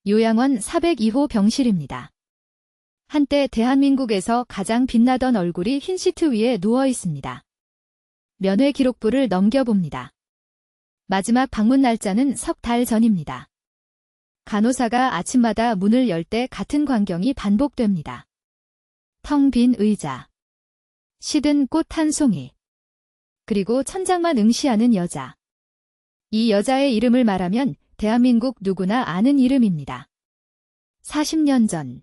요양원 402호 병실입니다. 한때 대한민국에서 가장 빛나던 얼굴이 흰 시트 위에 누워 있습니다. 면회 기록부를 넘겨봅니다. 마지막 방문 날짜는 석 달 전입니다. 간호사가 아침마다 문을 열 때 같은 광경이 반복됩니다. 텅 빈 의자, 시든 꽃 한 송이, 그리고 천장만 응시하는 여자. 이 여자의 이름을 말하면 대한민국 누구나 아는 이름입니다. 40년 전,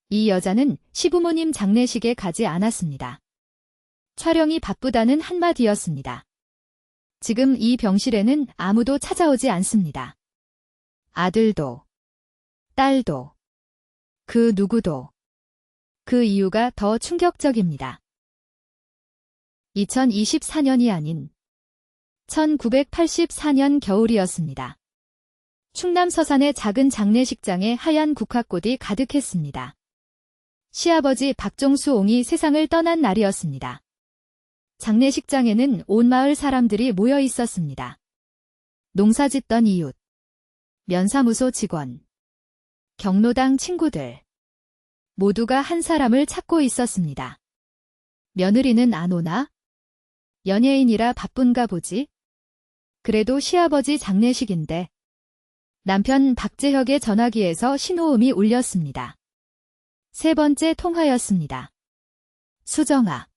이 여자는 시부모님 장례식에 가지 않았습니다. 촬영이 바쁘다는 한마디였습니다. 지금 이 병실에는 아무도 찾아오지 않습니다. 아들도, 딸도, 그 누구도. 그 이유가 더 충격적입니다. 2024년이 아닌 1984년 겨울이었습니다. 충남 서산의 작은 장례식장에 하얀 국화꽃이 가득했습니다. 시아버지 박종수 옹이 세상을 떠난 날이었습니다. 장례식장에는 온 마을 사람들이 모여 있었습니다. 농사짓던 이웃, 면사무소 직원, 경로당 친구들, 모두가 한 사람을 찾고 있었습니다. 며느리는 안 오나? 연예인이라 바쁜가 보지? 그래도 시아버지 장례식인데. 남편 박재혁의 전화기에서 신호음이 울렸습니다. 세 번째 통화였습니다. 수정아.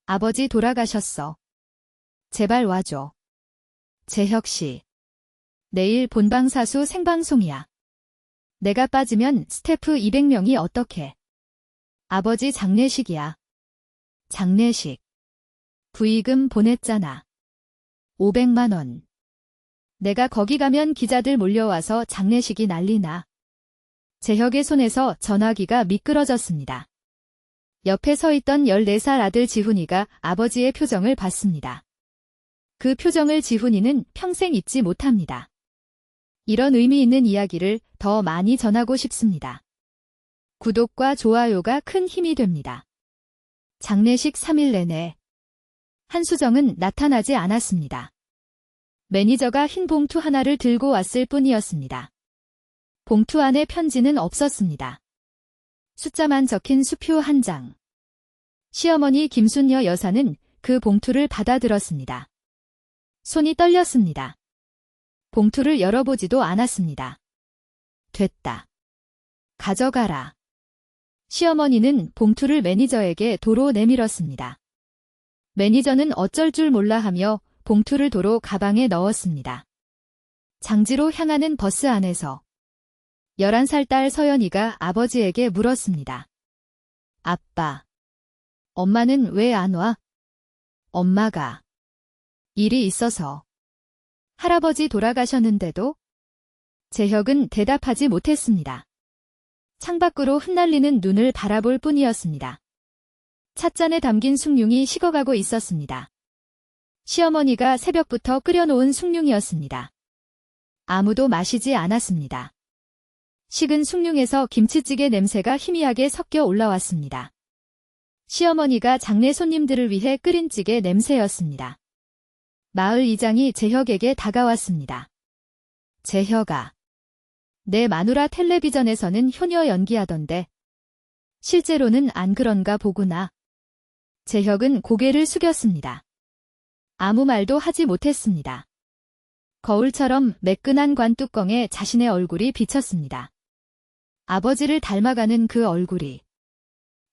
아버지 돌아가셨어. 제발 와줘. 재혁씨. 내일 본방사수 생방송이야. 내가 빠지면 스태프 200명이 어떡해. 아버지 장례식이야. 장례식. 부의금 보냈잖아. 500만 원. 내가 거기 가면 기자들 몰려와서 장례식이 난리나. 재혁의 손에서 전화기가 미끄러졌습니다. 옆에 서 있던 14살 아들 지훈이가 아버지의 표정을 봤습니다. 그 표정을 지훈이는 평생 잊지 못합니다. 이런 의미 있는 이야기를 더 많이 전하고 싶습니다. 구독과 좋아요가 큰 힘이 됩니다. 장례식 3일 내내 한수정은 나타나지 않았습니다. 매니저가 흰 봉투 하나를 들고 왔을 뿐이었습니다. 봉투 안에 편지는 없었습니다. 숫자만 적힌 수표 한 장. 시어머니 김순여 여사는 그 봉투를 받아들었습니다. 손이 떨렸습니다. 봉투를 열어보지도 않았습니다. 됐다. 가져가라. 시어머니는 봉투를 매니저에게 도로 내밀었습니다. 매니저는 어쩔 줄 몰라 하며 봉투를 도로 가방에 넣었습니다. 장지로 향하는 버스 안에서 11살 딸 서연이가 아버지에게 물었습니다. 아빠, 엄마는 왜 안 와? 엄마가 일이 있어서. 할아버지 돌아가셨는데도? 재혁은 대답하지 못했습니다. 창밖으로 흩날리는 눈을 바라볼 뿐이었습니다. 찻잔에 담긴 숭늉이 식어가고 있었습니다. 시어머니가 새벽부터 끓여놓은 숭늉이었습니다. 아무도 마시지 않았습니다. 식은 숭늉에서 김치찌개 냄새가 희미하게 섞여 올라왔습니다. 시어머니가 장례 손님들을 위해 끓인 찌개 냄새였습니다. 마을 이장이 재혁에게 다가왔습니다. 재혁아. 내 마누라 텔레비전에서는 효녀 연기하던데. 실제로는 안 그런가 보구나. 재혁은 고개를 숙였습니다. 아무 말도 하지 못했습니다. 거울처럼 매끈한 관뚜껑에 자신의 얼굴이 비쳤습니다. 아버지를 닮아가는 그 얼굴이.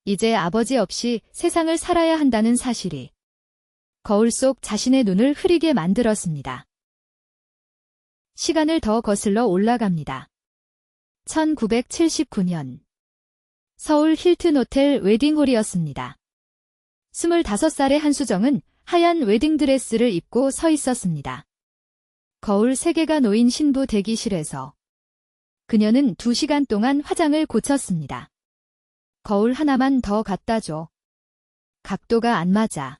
이제 아버지 없이 세상을 살아야 한다는 사실이 거울 속 자신의 눈을 흐리게 만들었습니다. 시간을 더 거슬러 올라갑니다. 1979년 서울 힐튼 호텔 웨딩홀이었습니다. 25살의 한수정은 하얀 웨딩드레스를 입고 서 있었습니다. 거울 3개가 놓인 신부 대기실에서 그녀는 2시간 동안 화장을 고쳤습니다. 거울 하나만 더 갖다 줘. 각도가 안 맞아.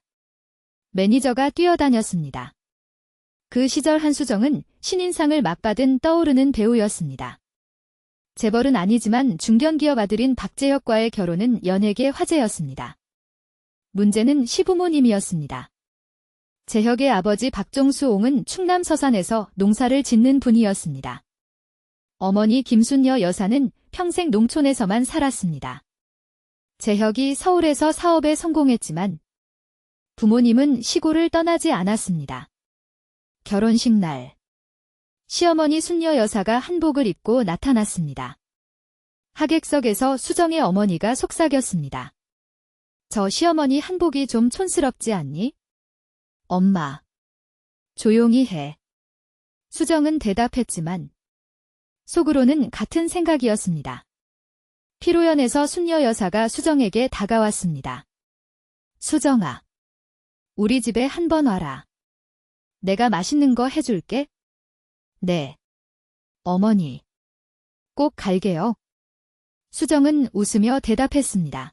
매니저가 뛰어다녔습니다. 그 시절 한수정은 신인상을 맞받은 떠오르는 배우였습니다. 재벌은 아니지만 중견기업 아들인 박재혁과의 결혼은 연예계 화제였습니다. 문제는 시부모님이었습니다. 재혁의 아버지 박종수 옹은 충남 서산에서 농사를 짓는 분이었습니다. 어머니 김순여 여사는 평생 농촌에서만 살았습니다. 재혁이 서울에서 사업에 성공했지만 부모님은 시골을 떠나지 않았습니다. 결혼식 날, 시어머니 순여 여사가 한복을 입고 나타났습니다. 하객석에서 수정의 어머니가 속삭였습니다. 저 시어머니 한복이 좀 촌스럽지 않니? 엄마, 조용히 해. 수정은 대답했지만 속으로는 같은 생각이었습니다. 피로연에서 순여 여사가 수정에게 다가왔습니다. 수정아, 우리 집에 한번 와라. 내가 맛있는 거 해줄게. 네. 어머니. 꼭 갈게요. 수정은 웃으며 대답했습니다.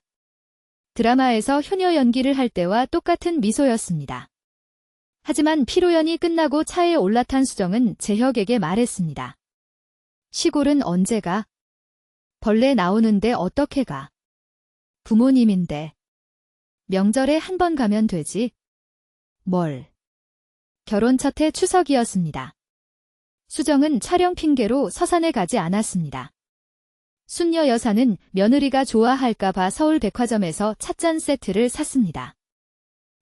드라마에서 효녀 연기를 할 때와 똑같은 미소였습니다. 하지만 피로연이 끝나고 차에 올라탄 수정은 재혁에게 말했습니다. 시골은 언제 가? 벌레 나오는데 어떻게 가? 부모님인데. 명절에 한 번 가면 되지. 뭘? 결혼 첫 해 추석이었습니다. 수정은 촬영 핑계로 서산에 가지 않았습니다. 순여 여사는 며느리가 좋아할까 봐 서울 백화점에서 찻잔 세트를 샀습니다.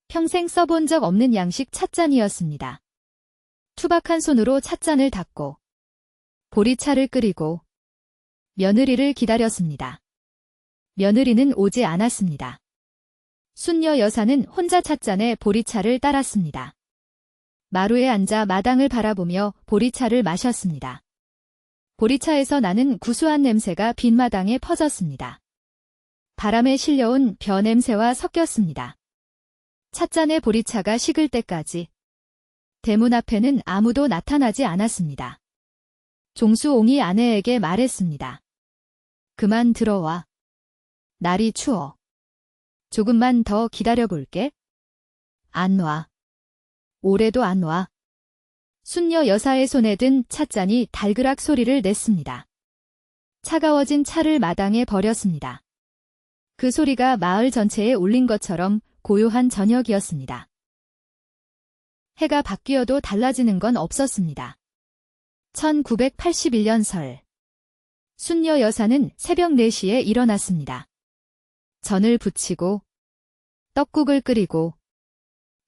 평생 써본 적 없는 양식 찻잔이었습니다. 투박한 손으로 찻잔을 닫고 보리차를 끓이고 며느리를 기다렸습니다. 며느리는 오지 않았습니다. 순여 여사는 혼자 찻잔에 보리차를 따랐습니다. 마루에 앉아 마당을 바라보며 보리차를 마셨습니다. 보리차에서 나는 구수한 냄새가 빈마당에 퍼졌습니다. 바람에 실려온 벼 냄새와 섞였습니다. 찻잔의 보리차가 식을 때까지 대문 앞에는 아무도 나타나지 않았습니다. 종수옹이 아내에게 말했습니다. 그만 들어와. 날이 추워. 조금만 더 기다려볼게. 안 와. 올해도 안 와. 순여 여사의 손에 든 찻잔이 달그락 소리를 냈습니다. 차가워진 차를 마당에 버렸습니다. 그 소리가 마을 전체에 울린 것처럼 고요한 저녁이었습니다. 해가 바뀌어도 달라지는 건 없었습니다. 1981년 설. 순여 여사는 새벽 4시에 일어났습니다. 전을 부치고 떡국을 끓이고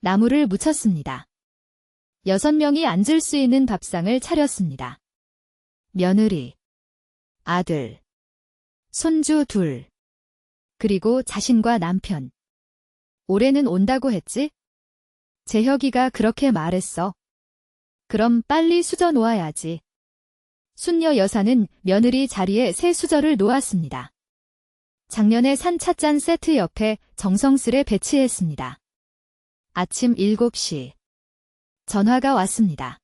나물을 무쳤습니다. 6명이 앉을 수 있는 밥상을 차렸습니다. 며느리, 아들, 손주 2, 그리고 자신과 남편. 올해는 온다고 했지? 재혁이가 그렇게 말했어. 그럼 빨리 수저 놓아야지. 순여 여사는 며느리 자리에 새 수저를 놓았습니다. 작년에 산 찻잔 세트 옆에 정성스레 배치했습니다. 아침 7시. 전화가 왔습니다.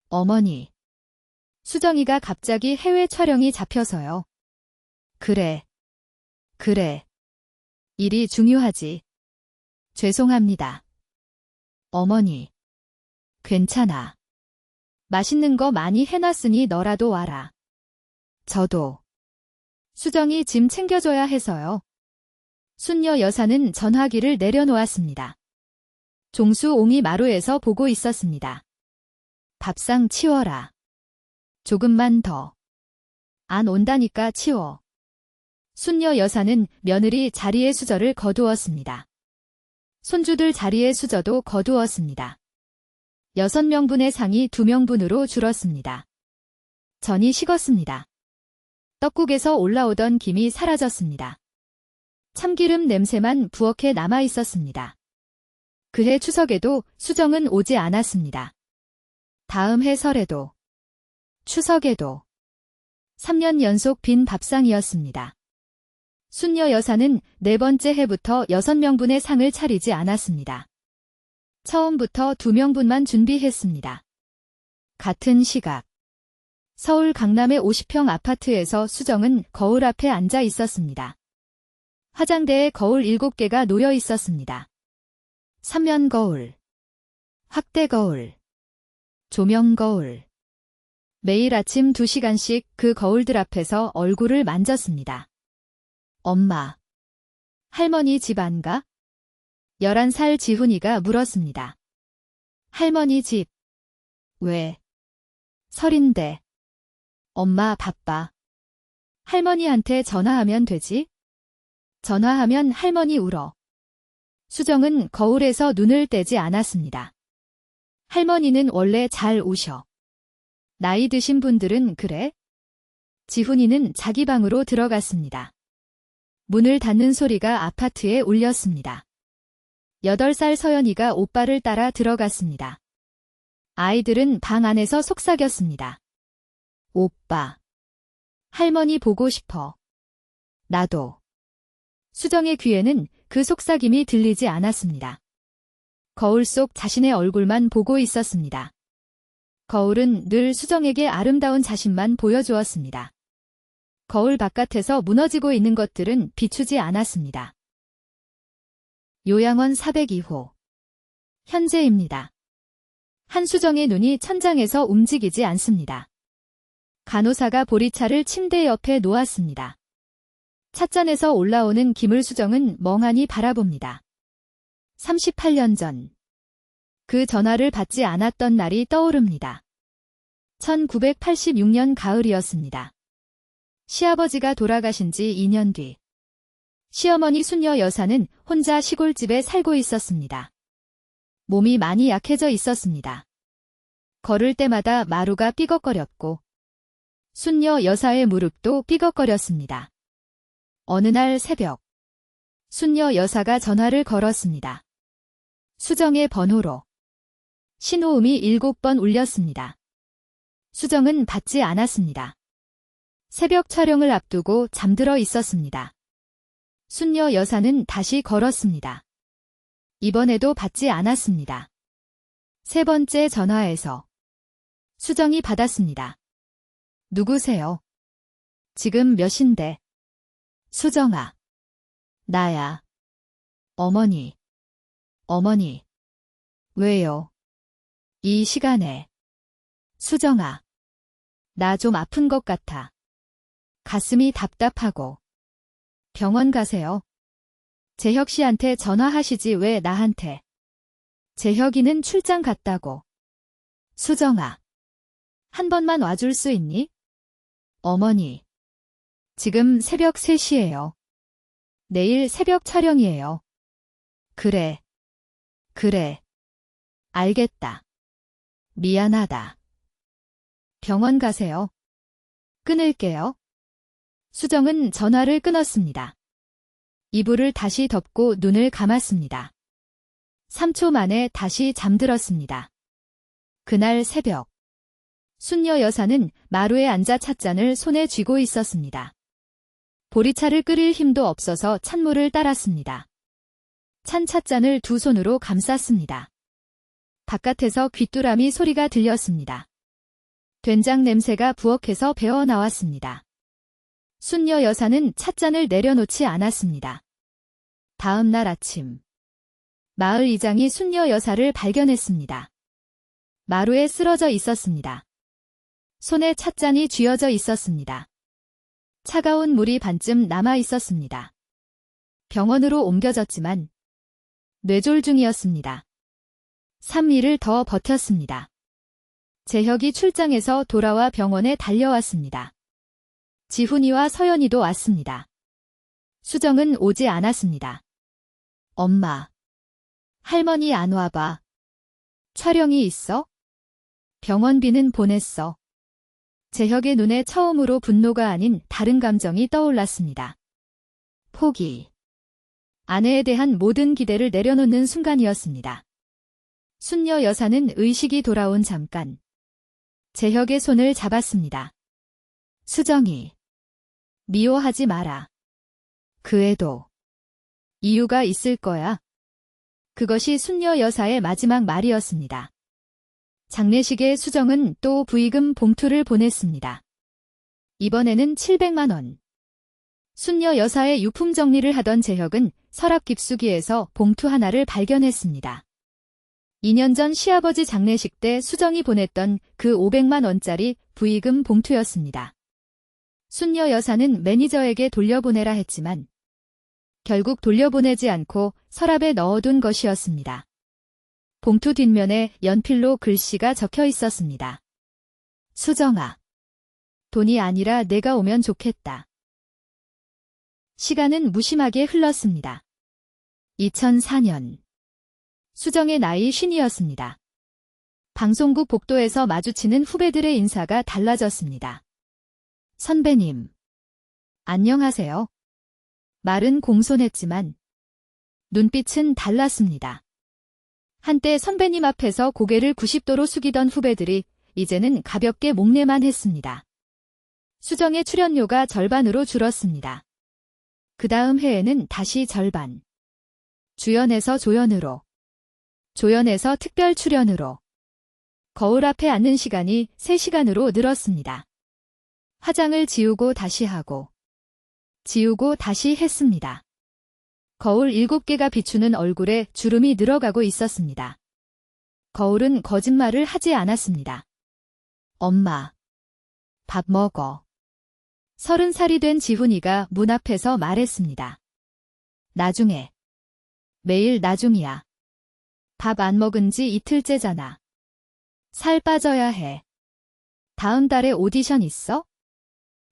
어머니. 수정이가 갑자기 해외 촬영이 잡혀서요. 그래. 일이 중요하지. 죄송합니다. 어머니. 괜찮아. 맛있는 거 많이 해놨으니 너라도 와라. 저도. 수정이 짐 챙겨줘야 해서요. 순여 여사는 전화기를 내려놓았습니다. 종수옹이 마루에서 보고 있었습니다. 밥상 치워라. 조금만 더. 안 온다니까 치워. 순여 여사는 며느리 자리의 수저를 거두었습니다. 손주들 자리의 수저도 거두었습니다. 6명분의 상이 2명분으로 줄었습니다. 전이 식었습니다. 떡국에서 올라오던 김이 사라졌습니다. 참기름 냄새만 부엌에 남아 있었습니다. 그해 추석에도 수정은 오지 않았습니다. 다음 해 설에도, 추석에도 3년 연속 빈 밥상이었습니다. 순여 여사는 4번째 해부터 6명분의 상을 차리지 않았습니다. 처음부터 2명분만 준비했습니다. 같은 시각. 서울 강남의 50평 아파트에서 수정은 거울 앞에 앉아 있었습니다. 화장대에 거울 7개가 놓여 있었습니다. 삼면 거울, 확대 거울, 조명 거울. 매일 아침 2시간씩 그 거울들 앞에서 얼굴을 만졌습니다. 엄마, 할머니 집 안 가? 11살 지훈이가 물었습니다. 할머니 집. 왜? 설인데. 엄마 바빠. 할머니한테 전화하면 되지? 전화하면 할머니 울어. 수정은 거울에서 눈을 떼지 않았습니다. 할머니는 원래 잘 우셔. 나이 드신 분들은 그래? 지훈이는 자기 방으로 들어갔습니다. 문을 닫는 소리가 아파트에 울렸습니다. 8살 서연이가 오빠를 따라 들어갔습니다. 아이들은 방 안에서 속삭였습니다. 오빠. 할머니 보고 싶어. 나도. 수정의 귀에는 그 속삭임이 들리지 않았습니다. 거울 속 자신의 얼굴만 보고 있었습니다. 거울은 늘 수정에게 아름다운 자신만 보여주었습니다. 거울 바깥에서 무너지고 있는 것들은 비추지 않았습니다. 요양원 402호. 현재입니다. 한수정의 눈이 천장에서 움직이지 않습니다. 간호사가 보리차를 침대 옆에 놓았습니다. 찻잔에서 올라오는 김을 수정은 멍하니 바라봅니다. 38년 전. 그 전화를 받지 않았던 날이 떠오릅니다. 1986년 가을이었습니다. 시아버지가 돌아가신 지 2년 뒤. 시어머니 순녀 여사는 혼자 시골집에 살고 있었습니다. 몸이 많이 약해져 있었습니다. 걸을 때마다 마루가 삐걱거렸고 순녀 여사의 무릎도 삐걱거렸습니다. 어느 날 새벽, 순녀 여사가 전화를 걸었습니다. 수정의 번호로. 신호음이 7번 울렸습니다. 수정은 받지 않았습니다. 새벽 촬영을 앞두고 잠들어 있었습니다. 순녀 여사는 다시 걸었습니다. 이번에도 받지 않았습니다. 세 번째 전화에서 수정이 받았습니다. 누구세요? 지금 몇인데? 수정아. 나야. 어머니. 어머니. 왜요? 이 시간에. 수정아. 나 좀 아픈 것 같아. 가슴이 답답하고. 병원 가세요. 재혁 씨한테 전화하시지 왜 나한테. 재혁이는 출장 갔다고. 수정아. 한 번만 와줄 수 있니? 어머니. 지금 새벽 3시예요. 내일 새벽 촬영이에요. 그래. 그래. 알겠다. 미안하다. 병원 가세요. 끊을게요. 수정은 전화를 끊었습니다. 이불을 다시 덮고 눈을 감았습니다. 3초 만에 다시 잠들었습니다. 그날 새벽. 순녀 여사는 마루에 앉아 찻잔을 손에 쥐고 있었습니다. 보리차를 끓일 힘도 없어서 찬물을 따랐습니다. 찬 찻잔을 두 손으로 감쌌습니다. 바깥에서 귀뚜라미 소리가 들렸습니다. 된장 냄새가 부엌에서 배어 나왔습니다. 순녀 여사는 찻잔을 내려놓지 않았습니다. 다음 날 아침. 마을 이장이 순녀 여사를 발견했습니다. 마루에 쓰러져 있었습니다. 손에 찻잔이 쥐어져 있었습니다. 차가운 물이 반쯤 남아 있었습니다. 병원으로 옮겨졌지만 뇌졸중이었습니다. 3일을 더 버텼습니다. 재혁이 출장에서 돌아와 병원에 달려왔습니다. 지훈이와 서연이도 왔습니다. 수정은 오지 않았습니다. 엄마. 할머니 안 와봐. 촬영이 있어? 병원비는 보냈어. 재혁의 눈에 처음으로 분노가 아닌 다른 감정이 떠올랐습니다. 포기. 아내에 대한 모든 기대를 내려놓는 순간이었습니다. 순녀 여사는 의식이 돌아온 잠깐. 재혁의 손을 잡았습니다. 수정이. 미워하지 마라. 그 애도. 이유가 있을 거야. 그것이 순녀 여사의 마지막 말이었습니다. 장례식에 수정은 또 부의금 봉투를 보냈습니다. 이번에는 700만 원. 순녀 여사의 유품 정리를 하던 재혁은 서랍 깊숙이에서 봉투 하나를 발견했습니다. 2년 전 시아버지 장례식 때 수정이 보냈던 그 500만 원짜리 부의금 봉투였습니다. 순녀 여사는 매니저에게 돌려보내라 했지만 결국 돌려보내지 않고 서랍에 넣어둔 것이었습니다. 봉투 뒷면에 연필로 글씨가 적혀 있었습니다. 수정아. 돈이 아니라 내가 오면 좋겠다. 시간은 무심하게 흘렀습니다. 2004년. 수정의 나이 50이었습니다. 방송국 복도에서 마주치는 후배들의 인사가 달라졌습니다. 선배님. 안녕하세요. 말은 공손했지만 눈빛은 달랐습니다. 한때 선배님 앞에서 고개를 90도로 숙이던 후배들이 이제는 가볍게 목례만 했습니다. 수정의 출연료가 절반으로 줄었습니다. 그 다음 해에는 다시 절반. 주연에서 조연으로. 조연에서 특별 출연으로. 거울 앞에 앉는 시간이 3시간으로 늘었습니다. 화장을 지우고 다시 하고. 지우고 다시 했습니다. 거울 7개가 비추는 얼굴에 주름이 늘어가고 있었습니다. 거울은 거짓말을 하지 않았습니다. 엄마. 밥 먹어. 30살이 된 지훈이가 문 앞에서 말했습니다. 나중에. 매일 나중이야. 밥 안 먹은 지 이틀째잖아. 살 빠져야 해. 다음 달에 오디션 있어?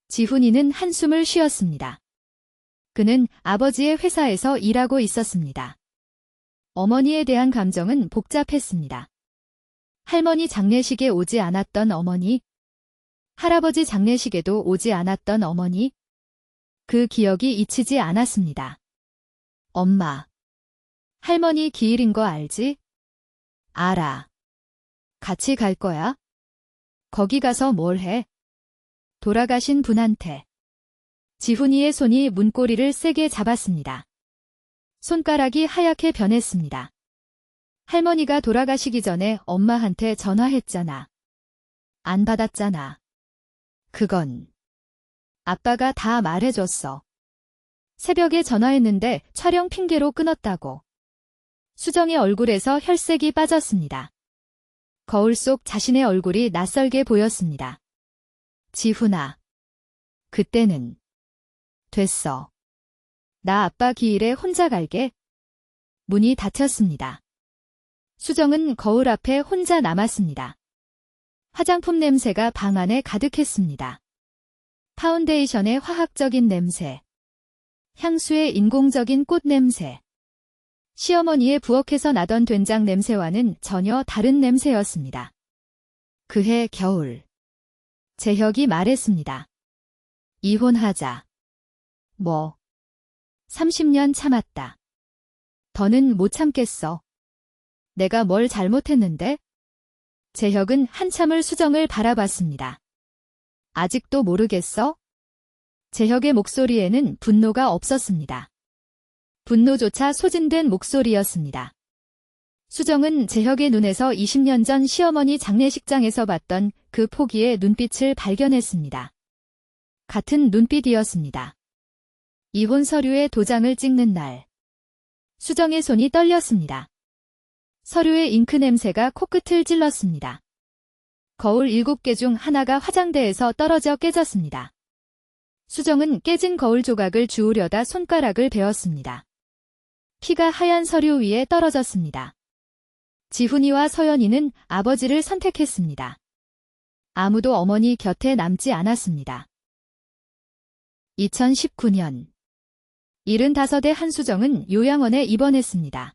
지훈이는 한숨을 쉬었습니다. 그는 아버지의 회사에서 일하고 있었습니다. 어머니에 대한 감정은 복잡했습니다. 할머니 장례식에 오지 않았던 어머니, 할아버지 장례식에도 오지 않았던 어머니, 그 기억이 잊히지 않았습니다. 엄마, 할머니 기일인 거 알지? 알아. 같이 갈 거야? 거기 가서 뭘 해? 돌아가신 분한테. 지훈이의 손이 문고리를 세게 잡았습니다. 손가락이 하얗게 변했습니다. 할머니가 돌아가시기 전에 엄마한테 전화했잖아. 안 받았잖아. 그건 아빠가 다 말해줬어. 새벽에 전화했는데 촬영 핑계로 끊었다고. 수정의 얼굴에서 혈색이 빠졌습니다. 거울 속 자신의 얼굴이 낯설게 보였습니다. 지훈아. 그때는 됐어. 나 아빠 기일에 혼자 갈게. 문이 닫혔습니다. 수정은 거울 앞에 혼자 남았습니다. 화장품 냄새가 방 안에 가득했습니다. 파운데이션의 화학적인 냄새. 향수의 인공적인 꽃 냄새. 시어머니의 부엌에서 나던 된장 냄새와는 전혀 다른 냄새였습니다. 그해 겨울. 재혁이 말했습니다. 이혼하자. 뭐. 30년 참았다. 더는 못 참겠어. 내가 뭘 잘못했는데? 재혁은 한참을 수정을 바라봤습니다. 아직도 모르겠어? 재혁의 목소리에는 분노가 없었습니다. 분노조차 소진된 목소리였습니다. 수정은 재혁의 눈에서 20년 전 시어머니 장례식장에서 봤던 그 포기의 눈빛을 발견했습니다. 같은 눈빛이었습니다. 이혼 서류에 도장을 찍는 날. 수정의 손이 떨렸습니다. 서류의 잉크 냄새가 코끝을 찔렀습니다. 거울 7개 중 하나가 화장대에서 떨어져 깨졌습니다. 수정은 깨진 거울 조각을 주우려다 손가락을 베었습니다. 피가 하얀 서류 위에 떨어졌습니다. 지훈이와 서연이는 아버지를 선택했습니다. 아무도 어머니 곁에 남지 않았습니다. 2019년 75의 한수정은 요양원에 입원했습니다.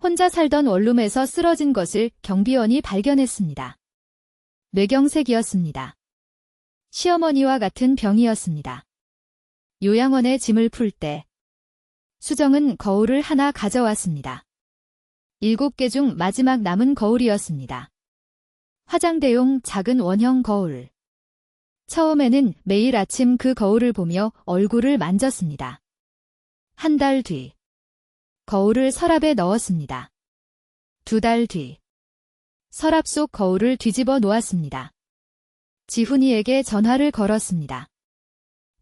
혼자 살던 원룸에서 쓰러진 것을 경비원이 발견했습니다. 뇌경색이었습니다. 시어머니와 같은 병이었습니다. 요양원에 짐을 풀 때 수정은 거울을 하나 가져왔습니다. 7개 중 마지막 남은 거울이었습니다. 화장대용 작은 원형 거울. 처음에는 매일 아침 그 거울을 보며 얼굴을 만졌습니다. 한 달 뒤. 거울을 서랍에 넣었습니다. 2달 뒤. 서랍 속 거울을 뒤집어 놓았습니다. 지훈이에게 전화를 걸었습니다.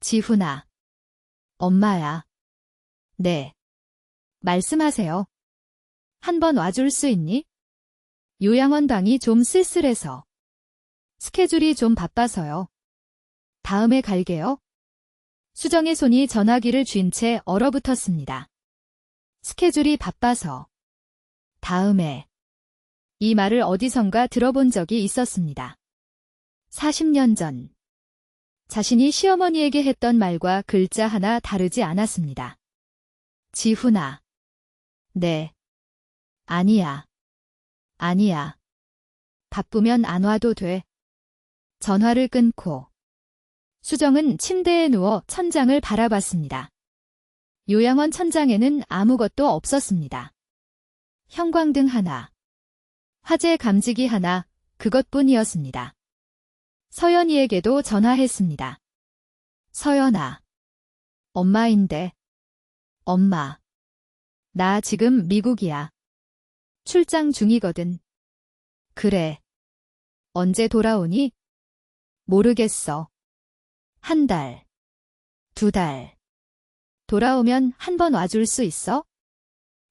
지훈아. 엄마야. 네. 말씀하세요. 한번 와줄 수 있니? 요양원 방이 좀 쓸쓸해서. 스케줄이 좀 바빠서요. 다음에 갈게요. 수정의 손이 전화기를 쥔 채 얼어붙었습니다. 스케줄이 바빠서. 다음에. 이 말을 어디선가 들어본 적이 있었습니다. 40년 전. 자신이 시어머니에게 했던 말과 글자 하나 다르지 않았습니다. 지훈아. 네. 아니야. 아니야. 바쁘면 안 와도 돼. 전화를 끊고 수정은 침대에 누워 천장을 바라봤습니다. 요양원 천장에는 아무것도 없었습니다. 형광등 하나, 화재 감지기 하나, 그것뿐이었습니다. 서연이에게도 전화했습니다. 서연아. 엄마인데. 엄마. 나 지금 미국이야. 출장 중이거든. 그래. 언제 돌아오니? 모르겠어. 한 달. 2달. 돌아오면 한 번 와줄 수 있어?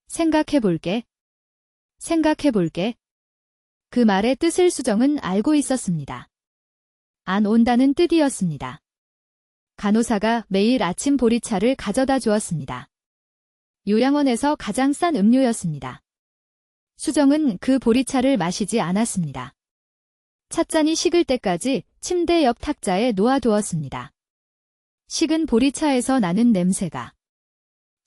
생각해볼게. 생각해볼게. 그 말의 뜻을 수정은 알고 있었습니다. 안 온다는 뜻이었습니다. 간호사가 매일 아침 보리차를 가져다 주었습니다. 요양원에서 가장 싼 음료였습니다. 수정은 그 보리차를 마시지 않았습니다. 찻잔이 식을 때까지 침대 옆 탁자에 놓아두었습니다. 식은 보리차에서 나는 냄새가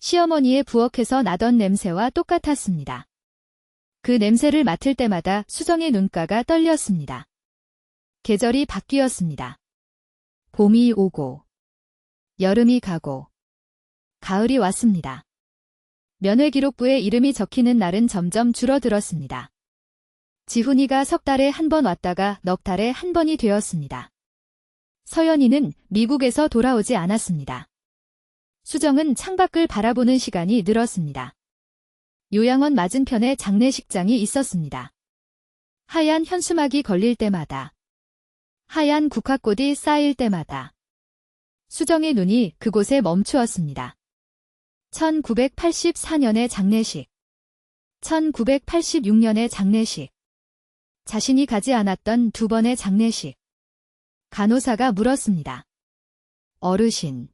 시어머니의 부엌에서 나던 냄새와 똑같았습니다. 그 냄새를 맡을 때마다 수정의 눈가가 떨렸습니다. 계절이 바뀌었습니다. 봄이 오고 여름이 가고 가을이 왔습니다. 면회기록부에 이름이 적히는 날은 점점 줄어들었습니다. 지훈이가 석 달에 한 번 왔다가 넉 달에 한 번이 되었습니다. 서연이는 미국에서 돌아오지 않았습니다. 수정은 창밖을 바라보는 시간이 늘었습니다. 요양원 맞은편에 장례식장이 있었습니다. 하얀 현수막이 걸릴 때마다, 하얀 국화꽃이 쌓일 때마다 수정의 눈이 그곳에 멈추었습니다. 1984년의 장례식, 1986년의 장례식, 자신이 가지 않았던 2번의 장례식. 간호사가 물었습니다. 어르신,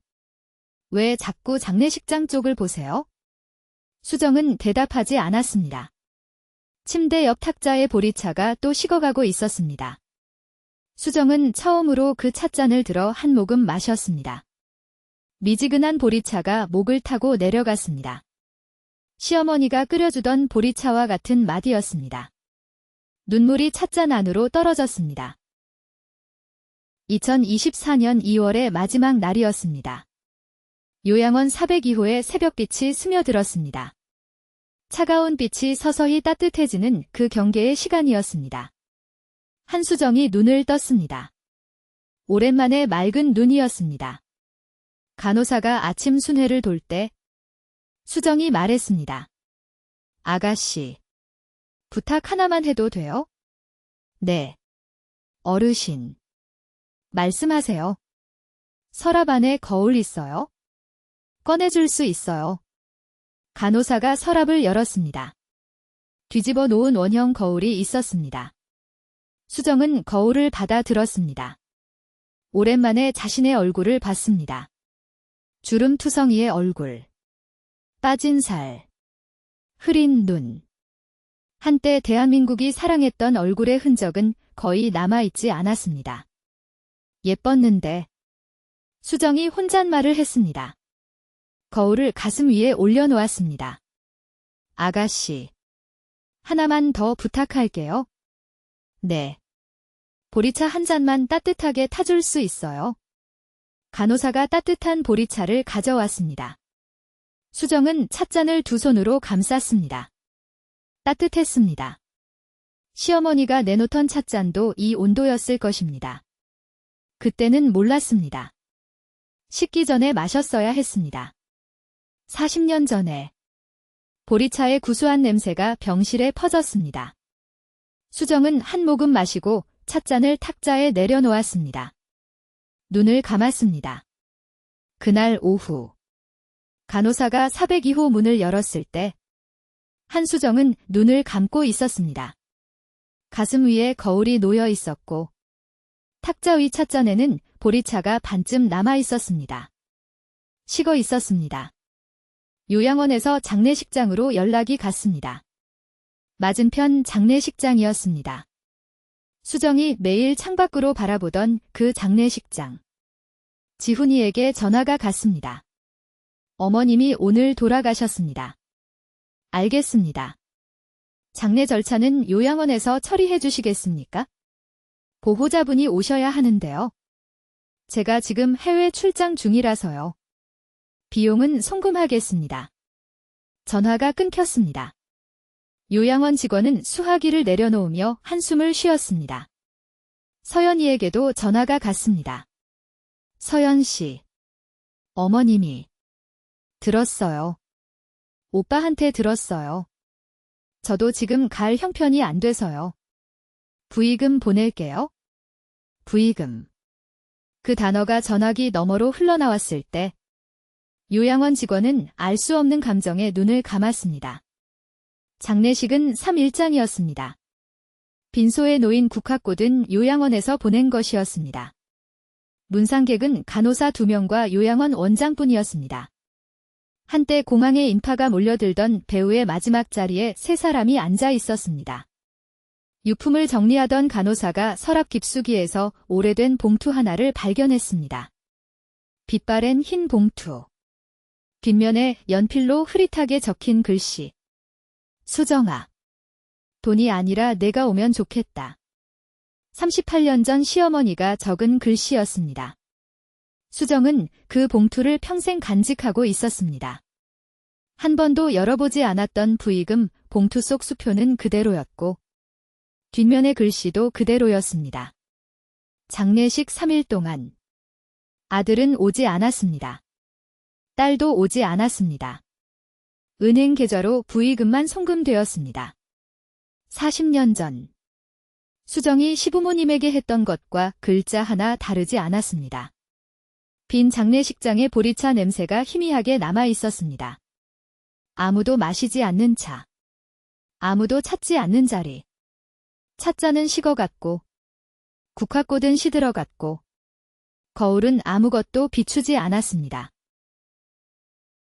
왜 자꾸 장례식장 쪽을 보세요? 수정은 대답하지 않았습니다. 침대 옆 탁자의 보리차가 또 식어가고 있었습니다. 수정은 처음으로 그 찻잔을 들어 한 모금 마셨습니다. 미지근한 보리차가 목을 타고 내려갔습니다. 시어머니가 끓여주던 보리차와 같은 맛이었습니다. 눈물이 찻잔 안으로 떨어졌습니다. 2024년 2월의 마지막 날이었습니다. 요양원 402호의 새벽빛이 스며들었습니다. 차가운 빛이 서서히 따뜻해지는 그 경계의 시간이었습니다. 한수정이 눈을 떴습니다. 오랜만에 맑은 눈이었습니다. 간호사가 아침 순회를 돌 때 수정이 말했습니다. 아가씨, 부탁 하나만 해도 돼요? 네. 어르신. 말씀하세요. 서랍 안에 거울 있어요? 꺼내줄 수 있어요. 간호사가 서랍을 열었습니다. 뒤집어 놓은 원형 거울이 있었습니다. 수정은 거울을 받아 들었습니다. 오랜만에 자신의 얼굴을 봤습니다. 주름투성이의 얼굴. 빠진 살. 흐린 눈. 한때 대한민국이 사랑했던 얼굴의 흔적은 거의 남아있지 않았습니다. 예뻤는데. 수정이 혼잣말을 했습니다. 거울을 가슴 위에 올려놓았습니다. 아가씨. 하나만 더 부탁할게요. 네. 보리차 한 잔만 따뜻하게 타줄 수 있어요? 간호사가 따뜻한 보리차를 가져왔습니다. 수정은 찻잔을 두 손으로 감쌌습니다. 따뜻했습니다. 시어머니가 내놓던 찻잔도 이 온도였을 것입니다. 그때는 몰랐습니다. 식기 전에 마셨어야 했습니다. 40년 전에 보리차의 구수한 냄새가 병실에 퍼졌습니다. 수정은 한 모금 마시고 찻잔을 탁자에 내려놓았습니다. 눈을 감았습니다. 그날 오후 간호사가 402호 문을 열었을 때 한수정은 눈을 감고 있었습니다. 가슴 위에 거울이 놓여 있었고 탁자 위 찻잔에는 보리차가 반쯤 남아 있었습니다. 식어 있었습니다. 요양원에서 장례식장으로 연락이 갔습니다. 맞은편 장례식장이었습니다. 수정이 매일 창밖으로 바라보던 그 장례식장. 지훈이에게 전화가 갔습니다. 어머님이 오늘 돌아가셨습니다. 알겠습니다. 장례 절차는 요양원에서 처리해 주시겠습니까? 보호자분이 오셔야 하는데요. 제가 지금 해외 출장 중이라서요. 비용은 송금하겠습니다. 전화가 끊겼습니다. 요양원 직원은 수화기를 내려놓으며 한숨을 쉬었습니다. 서연이에게도 전화가 갔습니다. 서연 씨. 어머님이. 들었어요. 오빠한테 들었어요. 저도 지금 갈 형편이 안 돼서요. 부의금 보낼게요. 부의금. 그 단어가 전화기 너머로 흘러나왔을 때 요양원 직원은 알 수 없는 감정에 눈을 감았습니다. 장례식은 3일장이었습니다. 빈소에 놓인 국화꽃은 요양원에서 보낸 것이었습니다. 문상객은 간호사 2명과 요양원 원장뿐이었습니다. 한때 공항에 인파가 몰려들던 배우의 마지막 자리에 3사람이 앉아 있었습니다. 유품을 정리하던 간호사가 서랍 깊숙이에서 오래된 봉투 하나를 발견했습니다. 빛바랜 흰 봉투. 뒷면에 연필로 흐릿하게 적힌 글씨. 수정아. 돈이 아니라 내가 오면 좋겠다. 38년 전 시어머니가 적은 글씨였습니다. 수정은 그 봉투를 평생 간직하고 있었습니다. 한 번도 열어보지 않았던 부의금 봉투 속 수표는 그대로였고 뒷면의 글씨도 그대로였습니다. 장례식 3일 동안 아들은 오지 않았습니다. 딸도 오지 않았습니다. 은행 계좌로 부의금만 송금되었습니다. 40년 전 수정이 시부모님에게 했던 것과 글자 하나 다르지 않았습니다. 빈 장례식장에 보리차 냄새가 희미하게 남아 있었습니다. 아무도 마시지 않는 차. 아무도 찾지 않는 자리. 찻잔은 식어갔고 국화꽃은 시들어갔고 거울은 아무것도 비추지 않았습니다.